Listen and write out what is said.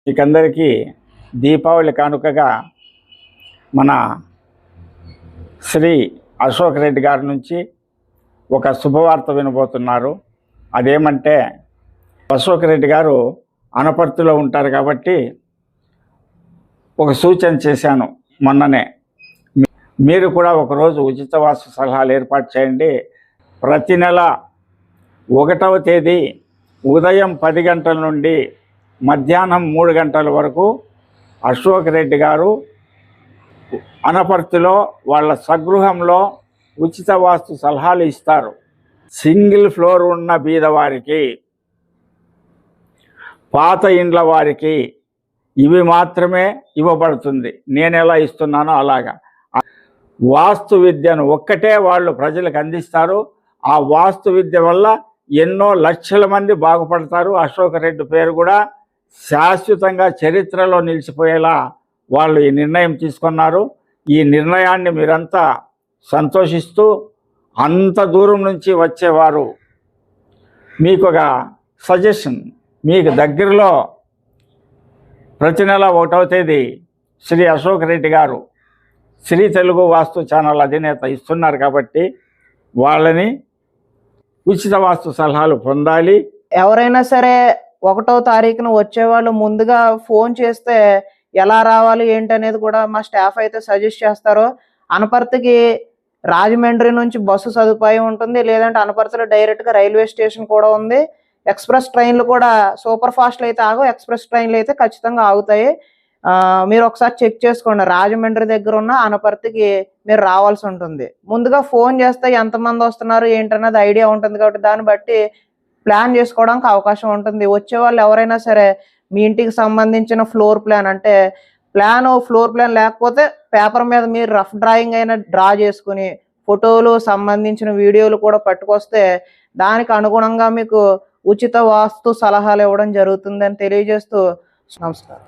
మీకందరికీ దీపావళి కానుకగా మన శ్రీ అశోక్ రెడ్డి గారి నుంచి ఒక శుభవార్త వినబోతున్నారు. అదేమంటే, అశోక్ రెడ్డి గారు అనపర్తిలో ఉంటారు కాబట్టి ఒక సూచన చేశాను మొన్ననే. మీరు కూడా ఒకరోజు ఉచిత వాస్తు సలహాలు ఏర్పాటు చేయండి. ప్రతి నెల 1వ తేదీ ఉదయం 10 గంటల నుండి మధ్యాహ్నం 3 గంటల వరకు అశోక్ రెడ్డి గారు అనపర్తిలో వాళ్ళ స్వగృహంలో ఉచిత వాస్తు సలహాలు ఇస్తారు. సింగిల్ ఫ్లోర్ ఉన్న బీదవారికి, పాత ఇండ్ల వారికి ఇవి మాత్రమే ఇవ్వబడుతుంది. నేను ఎలా ఇస్తున్నానో అలాగా వాస్తు విద్యను ఒక్కటే వాళ్ళు ప్రజలకు అందిస్తారు. ఆ వాస్తు విద్య వల్ల ఎన్నో లక్షల మంది బాగుపడతారు. అశోక్ రెడ్డి పేరు కూడా శాశ్వతంగా చరిత్రలో నిలిచిపోయేలా వాళ్ళు ఈ నిర్ణయం తీసుకున్నారు. ఈ నిర్ణయాన్ని మీరంతా సంతోషిస్తూ, అంత దూరం నుంచి వచ్చేవారు మీకు ఒక సజెషన్, మీకు దగ్గరలో ప్రతి నెల 1వ తేదీ శ్రీ అశోక్ రెడ్డి గారు శ్రీ తెలుగు వాస్తు ఛానల్ అధినేత ఇస్తున్నారు కాబట్టి వాళ్ళని ఉచిత వాస్తు సలహాలు పొందాలి. ఎవరైనా సరే 1వ తారీఖున వచ్చేవాళ్ళు ముందుగా ఫోన్ చేస్తే ఎలా రావాలి ఏంటనేది కూడా మా స్టాఫ్ అయితే సజెస్ట్ చేస్తారో. అనపర్తికి రాజమండ్రి నుంచి బస్సు సదుపాయం ఉంటుంది, లేదంటే అనపర్తిలో డైరెక్ట్గా రైల్వే స్టేషన్ కూడా ఉంది. ఎక్స్ప్రెస్ ట్రైన్లు కూడా సూపర్ ఫాస్ట్లు అయితే ఆగవు, ఎక్స్ప్రెస్ ట్రైన్లు అయితే ఖచ్చితంగా ఆగుతాయి. మీరు ఒకసారి చెక్ చేసుకోండి. రాజమండ్రి దగ్గర ఉన్న అనపర్తికి మీరు రావాల్సి ఉంటుంది. ముందుగా ఫోన్ చేస్తే ఎంతమంది వస్తున్నారు ఏంటన్నది ఐడియా ఉంటుంది కాబట్టి దాన్ని బట్టి ప్లాన్ చేసుకోవడానికి అవకాశం ఉంటుంది. వచ్చే వాళ్ళు ఎవరైనా సరే మీ ఇంటికి సంబంధించిన ఫ్లోర్ ప్లాన్, అంటే ఫ్లోర్ ప్లాన్ లేకపోతే పేపర్ మీద మీరు రఫ్ డ్రాయింగ్ అయినా డ్రా చేసుకుని ఫోటోలు సంబంధించిన వీడియోలు కూడా పట్టుకొస్తే దానికి అనుగుణంగా మీకు ఉచిత వాస్తు సలహాలు ఇవ్వడం జరుగుతుందని తెలియజేస్తూ నమస్కారం.